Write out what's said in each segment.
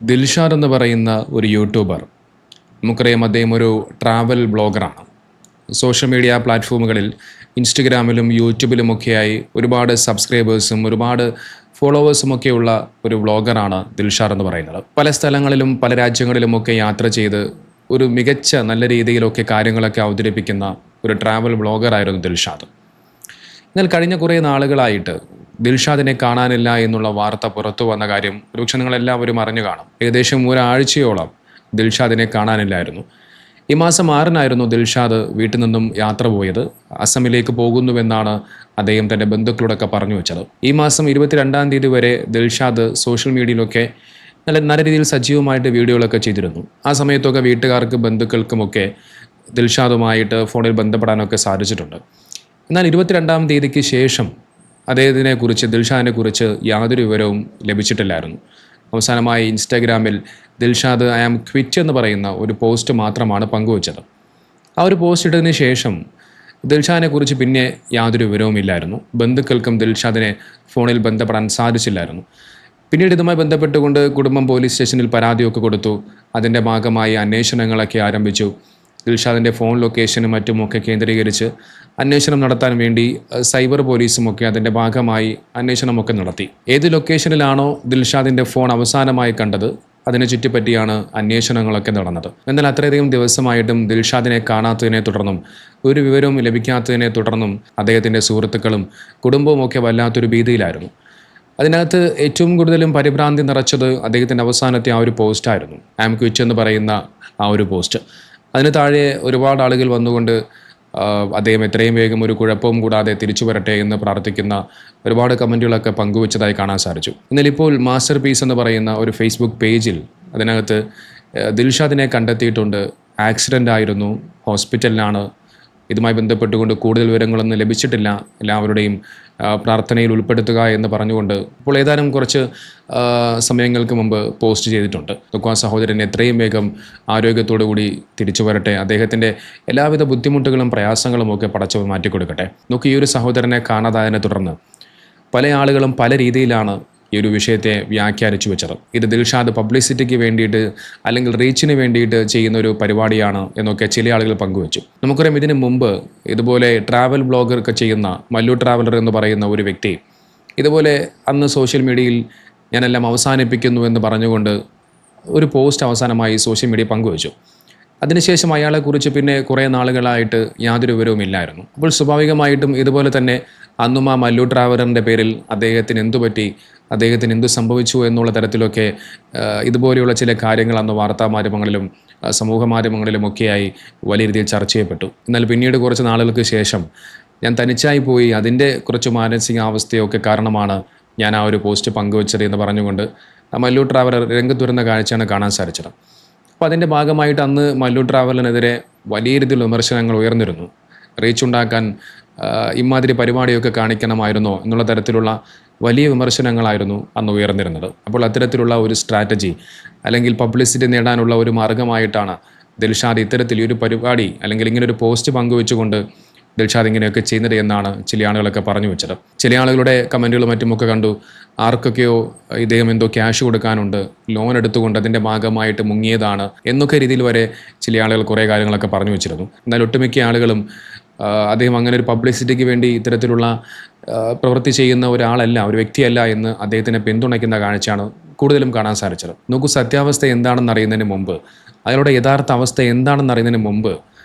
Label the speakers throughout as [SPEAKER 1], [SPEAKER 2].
[SPEAKER 1] ദിൽഷാദ് എന്ന് പറയുന്ന ഒരു യൂട്യൂബർ, നമുക്കറിയാം അദ്ദേഹം ഒരു ട്രാവൽ ബ്ലോഗറാണ്. സോഷ്യൽ മീഡിയ പ്ലാറ്റ്ഫോമുകളിൽ ഇൻസ്റ്റഗ്രാമിലും യൂട്യൂബിലുമൊക്കെയായി ഒരുപാട് സബ്സ്ക്രൈബേഴ്സും ഒരുപാട് ഫോളോവേഴ്സുമൊക്കെയുള്ള ഒരു വ്ളോഗറാണ് ദിൽഷാദ് എന്ന് പറയുന്നത്. പല സ്ഥലങ്ങളിലും പല രാജ്യങ്ങളിലുമൊക്കെ യാത്ര ചെയ്ത് ഒരു മികച്ച നല്ല രീതിയിലൊക്കെ കാര്യങ്ങളൊക്കെ അവതരിപ്പിക്കുന്ന ഒരു ട്രാവൽ വ്ളോഗറായിരുന്നു ദിൽഷാദ്. എന്നാൽ കഴിഞ്ഞ കുറേ നാളുകളായിട്ട് ദിൽഷാദിനെ കാണാനില്ല എന്നുള്ള വാർത്ത പുറത്തു വന്ന കാര്യം ഒരുപക്ഷെ നിങ്ങളെല്ലാവരും അറിഞ്ഞു കാണും. ഏകദേശം ഒരാഴ്ചയോളം ദിൽഷാദിനെ കാണാനില്ലായിരുന്നു. ഈ മാസം 6-നായിരുന്നു ദിൽഷാദ് വീട്ടിൽ നിന്നും യാത്ര പോയത്. അസമിലേക്ക് പോകുന്നുവെന്നാണ് അദ്ദേഹം തൻ്റെ ബന്ധുക്കളോടൊക്കെ പറഞ്ഞു വെച്ചത്. ഈ മാസം 22-ാം തീയതി വരെ ദിൽഷാദ് സോഷ്യൽ മീഡിയയിലൊക്കെ നല്ല രീതിയിൽ സജീവമായിട്ട് വീഡിയോകളൊക്കെ ചെയ്തിരുന്നു. ആ സമയത്തൊക്കെ വീട്ടുകാർക്കും ബന്ധുക്കൾക്കുമൊക്കെ ദിൽഷാദുമായിട്ട് ഫോണിൽ ബന്ധപ്പെടാനൊക്കെ സാധിച്ചിട്ടുണ്ട്. എന്നാൽ 22-ാം തീയതിക്ക് ശേഷം ദിൽഷാദിനെ കുറിച്ച് യാതൊരു വിവരവും ലഭിച്ചിട്ടില്ലായിരുന്നു. അവസാനമായി ഇൻസ്റ്റാഗ്രാമിൽ ദിൽഷാദ് ഐ ആം ക്വിറ്റ് എന്ന് പറയുന്ന ഒരു പോസ്റ്റ് മാത്രമാണ് പങ്കുവച്ചത്. ആ ഒരു പോസ്റ്റ് ഇട്ടതിന് ശേഷം ദിൽഷാദിനെ കുറിച്ച് പിന്നെ യാതൊരു വിവരവുമില്ലായിരുന്നു. ബന്ധുക്കൾക്കും ദിൽഷാദിനെ ഫോണിൽ ബന്ധപ്പെടാൻ സാധിച്ചില്ലായിരുന്നു. പിന്നീട് ഇതുമായി ബന്ധപ്പെട്ടുകൊണ്ട് കുടുംബം പോലീസ് സ്റ്റേഷനിൽ പരാതിയൊക്കെ കൊടുത്തു. അതിൻ്റെ ഭാഗമായി അന്വേഷണങ്ങളൊക്കെ ആരംഭിച്ചു. ദിൽഷാദിൻ്റെ ഫോൺ ലൊക്കേഷനും മറ്റുമൊക്കെ കേന്ദ്രീകരിച്ച് അന്വേഷണം നടത്താൻ വേണ്ടി സൈബർ പോലീസുമൊക്കെ അതിൻ്റെ ഭാഗമായി അന്വേഷണമൊക്കെ നടത്തി. ഏത് ലൊക്കേഷനിലാണോ ദിൽഷാദിൻ്റെ ഫോൺ അവസാനമായി കണ്ടത് അതിനെ ചുറ്റിപ്പറ്റിയാണ് അന്വേഷണങ്ങളൊക്കെ നടന്നത്. എന്നാൽ അത്രയധികം ദിവസമായിട്ടും ദിൽഷാദിനെ കാണാത്തതിനെ തുടർന്നും ഒരു വിവരവും ലഭിക്കാത്തതിനെ തുടർന്നും അദ്ദേഹത്തിൻ്റെ സുഹൃത്തുക്കളും കുടുംബവും ഒക്കെ വല്ലാത്തൊരു ഭീതിയിലായിരുന്നു. അതിനകത്ത് ഏറ്റവും കൂടുതലും പരിഭ്രാന്തി നിറച്ചത് അദ്ദേഹത്തിൻ്റെ അവസാനത്തെ ആ ഒരു പോസ്റ്റായിരുന്നു, ഐ ആം ക്വിറ്റ് എന്ന് പറയുന്ന ആ ഒരു പോസ്റ്റ്. അതിന് താഴെ ഒരുപാട് ആളുകൾ വന്നുകൊണ്ട് അദ്ദേഹം എത്രയും വേഗം ഒരു കുഴപ്പവും കൂടാതെ തിരിച്ചു വരട്ടെ എന്ന് പ്രാർത്ഥിക്കുന്ന ഒരുപാട് കമൻറ്റുകളൊക്കെ പങ്കുവച്ചതായി കാണാൻ സാധിച്ചു. എന്നാൽ ഇപ്പോൾ മാസ്റ്റർ പീസ് എന്ന് പറയുന്ന ഒരു ഫേസ്ബുക്ക് പേജിൽ അതിനകത്ത് ദിൽഷാദിനെ കണ്ടെത്തിയിട്ടുണ്ട്. ആക്സിഡൻ്റ് ആയിരുന്നു, ഹോസ്പിറ്റലിലാണ്. ഇതുമായി ബന്ധപ്പെട്ടുകൊണ്ട് കൂടുതൽ വിവരങ്ങളൊന്നും ലഭിച്ചിട്ടില്ല, എല്ലാവരുടെയും പ്രാർത്ഥനയിൽ ഉൾപ്പെടുത്തുക എന്ന് പറഞ്ഞുകൊണ്ട് ഇപ്പോൾ ഏതാനും കുറച്ച് സമയങ്ങൾക്ക് മുമ്പ് പോസ്റ്റ് ചെയ്തിട്ടുണ്ട്. ആ സഹോദരൻ എത്രയും വേഗം ആരോഗ്യത്തോടു കൂടി തിരിച്ചു വരട്ടെ, അദ്ദേഹത്തിൻ്റെ എല്ലാവിധ ബുദ്ധിമുട്ടുകളും പ്രയാസങ്ങളും ഒക്കെ പടച്ചവൻ മാറ്റിക്കൊടുക്കട്ടെ. ഈ ഒരു സഹോദരനെ കാണാതായതിനെ തുടർന്ന് പല ആളുകളും പല രീതിയിലാണ് ഈ ഒരു വിഷയത്തെ വ്യാഖ്യാനിച്ചു വെച്ചത്. ഇത് ദിൽഷാദ് പബ്ലിസിറ്റിക്ക് വേണ്ടിയിട്ട് അല്ലെങ്കിൽ റീച്ചിന് വേണ്ടിയിട്ട് ചെയ്യുന്ന ഒരു പരിപാടിയാണ് എന്നൊക്കെ ചില ആളുകൾ പങ്കുവച്ചു. നമുക്കറിയാം, ഇതിനു മുമ്പ് ഇതുപോലെ ട്രാവൽ ബ്ലോഗറൊക്കെ ചെയ്യുന്ന മല്ലു ട്രാവലർ എന്ന് പറയുന്ന ഒരു വ്യക്തി ഇതുപോലെ അന്ന് സോഷ്യൽ മീഡിയയിൽ ഞാനെല്ലാം അവസാനിപ്പിക്കുന്നു എന്ന് പറഞ്ഞുകൊണ്ട് ഒരു പോസ്റ്റ് അവസാനമായി സോഷ്യൽ മീഡിയ പങ്കുവച്ചു. അതിനുശേഷം അയാളെക്കുറിച്ച് പിന്നെ കുറേ നാളുകളായിട്ട് യാതൊരു വിവരവും ഇല്ലായിരുന്നു. അപ്പോൾ സ്വാഭാവികമായിട്ടും ഇതുപോലെ തന്നെ അന്നും ആ മല്ലു ട്രാവലറിൻ്റെ പേരിൽ അദ്ദേഹത്തിന് എന്തു പറ്റി, അദ്ദേഹത്തിന് എന്തു സംഭവിച്ചു എന്നുള്ള തരത്തിലൊക്കെ ഇതുപോലെയുള്ള ചില കാര്യങ്ങൾ അന്ന് വാർത്താ മാധ്യമങ്ങളിലും സമൂഹ മാധ്യമങ്ങളിലുമൊക്കെയായി വലിയ രീതിയിൽ ചർച്ച ചെയ്യപ്പെട്ടു. എന്നാൽ പിന്നീട് കുറച്ച് നാളുകൾക്ക് ശേഷം ഞാൻ തനിച്ചായി പോയി, അതിൻ്റെ കുറച്ച് മാനസികാവസ്ഥയൊക്കെ കാരണമാണ് ഞാൻ ആ ഒരു പോസ്റ്റ് പങ്കുവച്ചത് എന്ന് പറഞ്ഞുകൊണ്ട് മല്ലു ട്രാവലർ രംഗത്ത് വരുന്ന കാഴ്ചയാണ് കാണാൻ സാധിച്ചത്. അപ്പോൾ അതിൻ്റെ ഭാഗമായിട്ട് അന്ന് മല്ലു ട്രാവലിനെതിരെ വലിയ രീതിയിൽ വിമർശനങ്ങൾ ഉയർന്നിരുന്നു. റീച്ച് ഉണ്ടാക്കാൻ ഇമാതിരി പരിപാടിയൊക്കെ കാണിക്കണമായിരുന്നോ എന്നുള്ള തരത്തിലുള്ള വലിയ വിമർശനങ്ങളായിരുന്നു അന്ന് ഉയർന്നിരുന്നത്. അപ്പോൾ അത്തരത്തിലുള്ള ഒരു സ്ട്രാറ്റജി അല്ലെങ്കിൽ പബ്ലിസിറ്റി നേടാനുള്ള ഒരു മാർഗമായിട്ടാണ് ദിൽഷാദ് ഇത്തരത്തിൽ ഒരു പരിപാടി അല്ലെങ്കിൽ ഇങ്ങനൊരു പോസ്റ്റ് പങ്കുവെച്ചുകൊണ്ട് ദിൽഷാദ് ഇങ്ങനെയൊക്കെ ചെയ്യുന്നത് എന്നാണ് ചില ആളുകളൊക്കെ പറഞ്ഞു വെച്ചത്. ചില ആളുകളുടെ കമൻറ്റുകളും മറ്റുമൊക്കെ കണ്ടു, ആർക്കൊക്കെയോ ഇദ്ദേഹം എന്തോ ക്യാഷ് കൊടുക്കാനുണ്ട്, ലോൺ എടുത്തുകൊണ്ട് അതിൻ്റെ ഭാഗമായിട്ട് മുങ്ങിയതാണ് എന്നൊക്കെ രീതിയിൽ വരെ ചില ആളുകൾ കുറേ കാര്യങ്ങളൊക്കെ പറഞ്ഞു വെച്ചിരുന്നു. എന്നാൽ ഒട്ടുമിക്ക ആളുകളും അദ്ദേഹം അങ്ങനെ ഒരു പബ്ലിസിറ്റിക്ക് വേണ്ടി ഇത്തരത്തിലുള്ള പ്രവൃത്തി ചെയ്യുന്ന ഒരാളല്ല, ഒരു വ്യക്തിയല്ല എന്ന് അദ്ദേഹത്തിനെ പിന്തുണയ്ക്കുന്ന കാഴ്ചയാണ് കൂടുതലും കാണാൻ സാധിച്ചത്. സത്യാവസ്ഥ എന്താണെന്ന് അറിയുന്നതിന് മുമ്പ്, അയാളുടെ യഥാർത്ഥ അവസ്ഥ എന്താണെന്ന് അറിയുന്നതിന് മുമ്പ്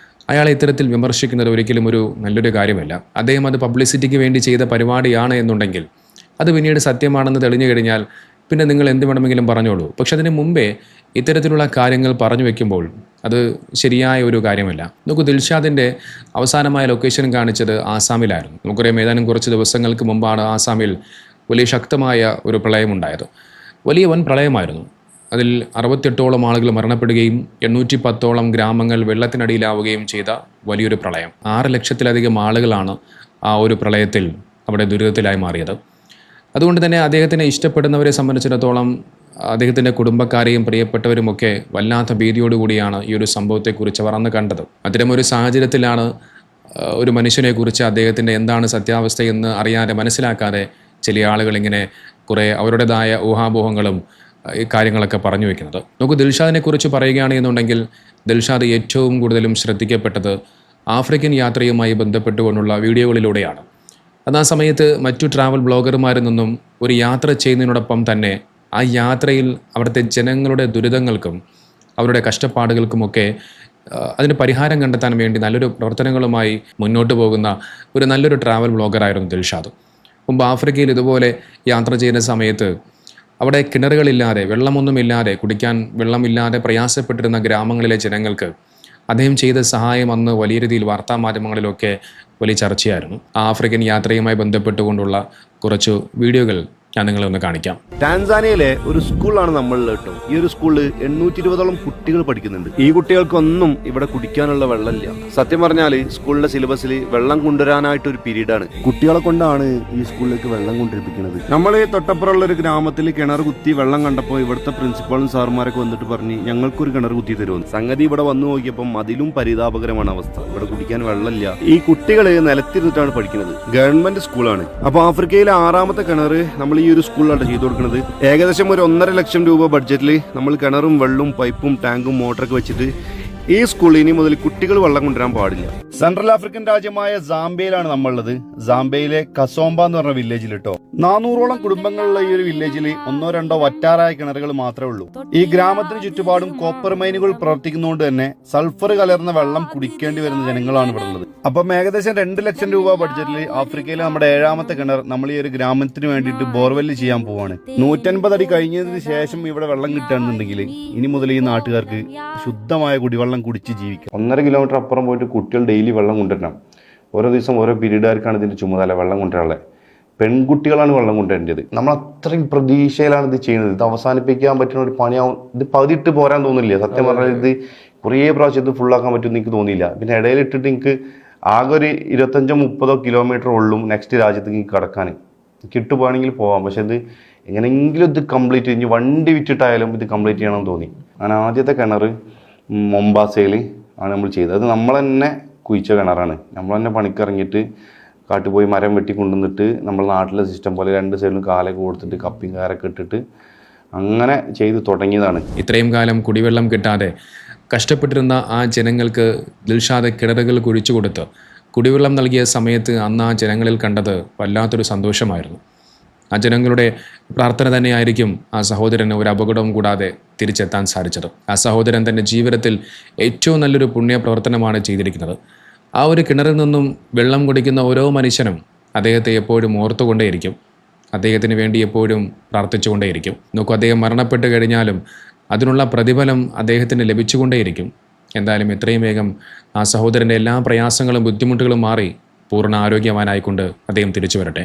[SPEAKER 1] അയാളെ ഇത്തരത്തിൽ വിമർശിക്കുന്നത് ഒരിക്കലും ഒരു നല്ലൊരു കാര്യമല്ല. അദ്ദേഹം അത് പബ്ലിസിറ്റിക്ക് വേണ്ടി ചെയ്ത പരിപാടിയാണ് എന്നുണ്ടെങ്കിൽ അത് പിന്നീട് സത്യമാണെന്ന് തെളിഞ്ഞു കഴിഞ്ഞാൽ പിന്നെ നിങ്ങൾ എന്ത് വേണമെങ്കിലും പറഞ്ഞോളൂ. പക്ഷെ അതിന് മുമ്പേ ഇത്തരത്തിലുള്ള കാര്യങ്ങൾ പറഞ്ഞു വെക്കുമ്പോൾ അത് ശരിയായ ഒരു കാര്യമല്ല. ദിൽഷാദിൻ്റെ അവസാനമായ ലൊക്കേഷൻ കാണിച്ചത് ആസാമിലായിരുന്നു. നമുക്കറിയാം, ഏതാനും കുറച്ച് ദിവസങ്ങൾക്ക് മുമ്പാണ് ആസാമിൽ വലിയ ശക്തമായ ഒരു പ്രളയമുണ്ടായത്. വലിയ വൻ പ്രളയമായിരുന്നു. അതിൽ 68ഓളം ആളുകൾ മരണപ്പെടുകയും 810ഓളം ഗ്രാമങ്ങൾ വെള്ളത്തിനടിയിലാവുകയും ചെയ്ത വലിയൊരു പ്രളയം. 6 ലക്ഷത്തിലധികം ആളുകളാണ് ആ ഒരു പ്രളയത്തിൽ അവിടെ ദുരിതത്തിലായി മാറിയത്. അതുകൊണ്ട് തന്നെ അദ്ദേഹത്തിനെ ഇഷ്ടപ്പെടുന്നവരെ സംബന്ധിച്ചിടത്തോളം അദ്ദേഹത്തിൻ്റെ കുടുംബക്കാരെയും പ്രിയപ്പെട്ടവരുമൊക്കെ വല്ലാത്ത ഭീതിയോടുകൂടിയാണ് ഈ ഒരു സംഭവത്തെക്കുറിച്ച് അവർ അന്ന് കണ്ടത്. അത്തരമൊരു സാഹചര്യത്തിലാണ് ഒരു മനുഷ്യനെക്കുറിച്ച് അദ്ദേഹത്തിൻ്റെ എന്താണ് സത്യാവസ്ഥയെന്ന് അറിയാതെ മനസ്സിലാക്കാതെ ചില ആളുകൾ ഇങ്ങനെ കുറേ അവരുടേതായ ഊഹാപോഹങ്ങളും ഈ കാര്യങ്ങളൊക്കെ പറഞ്ഞു വെക്കുന്നത്. നമുക്ക് ദിൽഷാദിനെ കുറിച്ച് പറയുകയാണെന്നുണ്ടെങ്കിൽ ദിൽഷാദ് ഏറ്റവും കൂടുതലും ശ്രദ്ധിക്കപ്പെട്ടത് ആഫ്രിക്കൻ യാത്രയുമായി ബന്ധപ്പെട്ടുകൊണ്ടുള്ള വീഡിയോകളിലൂടെയാണ്. അത് ആ സമയത്ത് മറ്റു ട്രാവൽ ബ്ലോഗർമാരിൽ നിന്നും ഒരു യാത്ര ചെയ്യുന്നതിനോടൊപ്പം തന്നെ ആ യാത്രയിൽ അവിടുത്തെ ജനങ്ങളുടെ ദുരിതങ്ങൾക്കും അവരുടെ കഷ്ടപ്പാടുകൾക്കുമൊക്കെ അതിന് പരിഹാരം കണ്ടെത്താൻ വേണ്ടി നല്ലൊരു പ്രവർത്തനങ്ങളുമായി മുന്നോട്ട് പോകുന്ന ഒരു നല്ലൊരു ട്രാവൽ ബ്ലോഗറായിരുന്നു ദിൽഷാദ്. മുമ്പ് ആഫ്രിക്കയിൽ ഇതുപോലെ യാത്ര ചെയ്യുന്ന സമയത്ത് അവിടെ കിണറുകളില്ലാതെ, വെള്ളമൊന്നുമില്ലാതെ, കുടിക്കാൻ വെള്ളമില്ലാതെ പ്രയാസപ്പെട്ടിരുന്ന ഗ്രാമങ്ങളിലെ ജനങ്ങൾക്ക് അദ്ദേഹം ചെയ്ത സഹായം അന്ന് വലിയ രീതിയിൽ വാർത്താമാധ്യമങ്ങളിലൊക്കെ വലിയ ചർച്ചയായിരുന്നു. ആ ആഫ്രിക്കൻ യാത്രയുമായി ബന്ധപ്പെട്ടുകൊണ്ടുള്ള കുറച്ച് വീഡിയോകൾ ഞാൻ നിങ്ങളെ ഒന്ന് കാണിക്കാം.
[SPEAKER 2] ടാൻസാനിയയിലെ ഒരു സ്കൂളാണ് നമ്മളുള്ളത് കേട്ടോ. ഈ ഒരു സ്കൂളിൽ 820ഓളം കുട്ടികൾ പഠിക്കുന്നുണ്ട്. ഈ കുട്ടികൾക്കൊന്നും ഇവിടെ കുടിക്കാനുള്ള വെള്ളമില്ല. സത്യം പറഞ്ഞാൽ സ്കൂളിന്റെ സിലബസിൽ വെള്ളം കൊണ്ടുവരാനായിട്ട് ഒരു പീരീഡാണ്. കുട്ടികളെ കൊണ്ടാണ് ഈ സ്കൂളിലേക്ക് വെള്ളം കൊണ്ടിരിപ്പിക്കുന്നത്. നമ്മൾ തൊട്ടപ്പുറമുള്ള ഒരു ഗ്രാമത്തിൽ കിണർ കുത്തി വെള്ളം കണ്ടപ്പോൾ ഇവിടുത്തെ പ്രിൻസിപ്പാളും സാറുമാരൊക്കെ വന്നിട്ട് പറഞ്ഞ് ഞങ്ങൾക്കൊരു കിണർ കുത്തി തരുമെന്ന്. സംഗതി ഇവിടെ വന്നു നോക്കിയപ്പം അതിലും പരിതാപകരമാണ് അവസ്ഥ. ഇവിടെ കുടിക്കാൻ വെള്ളമില്ല. ഈ കുട്ടികൾ നിലത്തിരുന്നിട്ടാണ് പഠിക്കുന്നത്. ഗവൺമെന്റ് സ്കൂളാണ്. അപ്പൊ ആഫ്രിക്കയിലെ 6ാമത്തെ കിണർ നമ്മൾ ഈ ഒരു സ്കൂളിലാണ് ചെയ്തു കൊടുക്കുന്നത്. ഏകദേശം ഒരു 1.5 ലക്ഷം രൂപ ബഡ്ജറ്റിൽ നമ്മൾ കിണറും വെള്ളവും പൈപ്പും ടാങ്കും മോട്ടറൊക്കെ വെച്ചിട്ട് ഈ സ്കൂളിൽ ഇനി മുതൽ കുട്ടികൾ വെള്ളം കൊണ്ടുവരാൻ പാടില്ല. സെൻട്രൽ ആഫ്രിക്കൻ രാജ്യമായ സാംബിയയിലാണ് നമ്മളുള്ളത്. സാംബിയയിലെ കസോംബ എന്ന് പറഞ്ഞ വില്ലേജിൽ കേട്ടോ. 400ഓളം കുടുംബങ്ങളുള്ള ഈ ഒരു വില്ലേജിൽ 1-2 വറ്റാറായ കിണറുകൾ മാത്രമേ ഉള്ളൂ. ഈ ഗ്രാമത്തിന് ചുറ്റുപാടും കോപ്പർ മൈനുകൾ പ്രവർത്തിക്കുന്നതുകൊണ്ട് തന്നെ സൾഫർ കലർന്ന വെള്ളം കുടിക്കേണ്ടി വരുന്ന ജനങ്ങളാണ് ഇവിടെ ഉള്ളത്. അപ്പം ഏകദേശം 2 ലക്ഷം രൂപ ബഡ്ജറ്റിൽ ആഫ്രിക്കയിലെ നമ്മുടെ 7ാമത്തെ കിണർ നമ്മൾ ഈ ഒരു ഗ്രാമത്തിന് വേണ്ടിയിട്ട് ബോർവെല്ല് ചെയ്യാൻ പോവാണ്. 150 അടി കഴിഞ്ഞതിന് ശേഷം ഇവിടെ വെള്ളം കിട്ടുകയാണെന്നുണ്ടെങ്കിൽ ഇനി മുതൽ ഈ നാട്ടുകാർക്ക് ശുദ്ധമായ കുടിവെള്ളം കുടിച്ച് ജീവിക്കാം. 1.5 കിലോമീറ്റർ അപ്പുറം പോയിട്ട് കുട്ടികൾ ഡെയിലി വെള്ളം കൊണ്ടുവരണം. ഓരോ ദിവസം ഓരോ പീരീഡുകാർക്കാണ് ഇതിന്റെ ചുമതല വെള്ളം കൊണ്ടുവരാനുള്ളത്. പെൺകുട്ടികളാണ് വെള്ളം കൊണ്ടുവരേണ്ടത്. നമ്മൾ അത്രയും പ്രതീക്ഷയിലാണ് ഇത് ചെയ്യുന്നത്. ഇത് അവസാനിപ്പിക്കാൻ പറ്റുന്ന ഒരു പണിയാവും. ഇത് പകുതിയിട്ട് പോരാൻ തോന്നില്ല. സത്യം പറഞ്ഞാൽ ഇത് കുറേ പ്രാവശ്യം ഇത് ഫുള്ളാക്കാൻ പറ്റുമെന്ന് എനിക്ക് തോന്നിയില്ല. പിന്നെ ഇടയിലിട്ടിട്ട് എനിക്ക് ആകെ ഒരു 25-30 കിലോമീറ്റർ ഉള്ളൂ നെക്സ്റ്റ് രാജ്യത്തേക്ക് കടക്കാൻ. കിട്ടുപോകണമെങ്കിൽ പോവാം. പക്ഷെ ഇത് എങ്ങനെയെങ്കിലും ഇത് കംപ്ലീറ്റ് ഇനി വണ്ടി വിറ്റിട്ടായാലും ഇത് കംപ്ലീറ്റ് ചെയ്യണമെന്ന് തോന്നി. അങ്ങനെ ആദ്യത്തെ കിണർ മൊംബാസയിൽ ആണ് നമ്മൾ ചെയ്തത്. അത് നമ്മൾ തന്നെ കുഴിച്ച കിണറാണ്. നമ്മൾ തന്നെ പണിക്കിറങ്ങിയിട്ട് കാട്ടുപോയി മരം വെട്ടി കൊണ്ടുവന്നിട്ട് നമ്മൾ നാട്ടിലെ സിസ്റ്റം പോലെ 2 സൈഡിലും കാലൊക്കെ കൊടുത്തിട്ട് കപ്പിയും കാരൊക്കെ ഇട്ടിട്ട് അങ്ങനെ ചെയ്ത് തുടങ്ങിയതാണ്.
[SPEAKER 1] ഇത്രയും കാലം കുടിവെള്ളം കിട്ടാതെ കഷ്ടപ്പെട്ടിരുന്ന ആ ജനങ്ങൾക്ക് ദിൽഷാദ് കിണറുകൾ കുഴിച്ചു കൊടുത്ത് കുടിവെള്ളം നൽകിയ സമയത്ത് അന്ന് ആ ജനങ്ങളിൽ കണ്ടത് വല്ലാത്തൊരു സന്തോഷമായിരുന്നു. ആ ജനങ്ങളുടെ പ്രാർത്ഥന തന്നെയായിരിക്കും ആ സഹോദരന് ഒരു അപകടവും കൂടാതെ തിരിച്ചെത്താൻ സാധിച്ചത്. ആ സഹോദരൻ തൻ്റെ ജീവിതത്തിൽ ഏറ്റവും നല്ലൊരു പുണ്യപ്രവർത്തനമാണ് ചെയ്തിരിക്കുന്നത്. ആ ഒരു കിണറിൽ നിന്നും വെള്ളം കുടിക്കുന്ന ഓരോ മനുഷ്യനും അദ്ദേഹത്തെ എപ്പോഴും ഓർത്തുകൊണ്ടേയിരിക്കും. അദ്ദേഹത്തിന് വേണ്ടി എപ്പോഴും പ്രാർത്ഥിച്ചുകൊണ്ടേയിരിക്കും. നോക്കൂ, അദ്ദേഹം മരണപ്പെട്ട് കഴിഞ്ഞാലും അതിനുള്ള പ്രതിഫലം അദ്ദേഹത്തിന് ലഭിച്ചുകൊണ്ടേയിരിക്കും. എന്തായാലും എത്രയും വേഗം ആ സഹോദരൻ്റെ എല്ലാ പ്രയാസങ്ങളും ബുദ്ധിമുട്ടുകളും മാറി പൂർണ്ണ ആരോഗ്യവാനായിക്കൊണ്ട് അദ്ദേഹം തിരിച്ചു വരട്ടെ.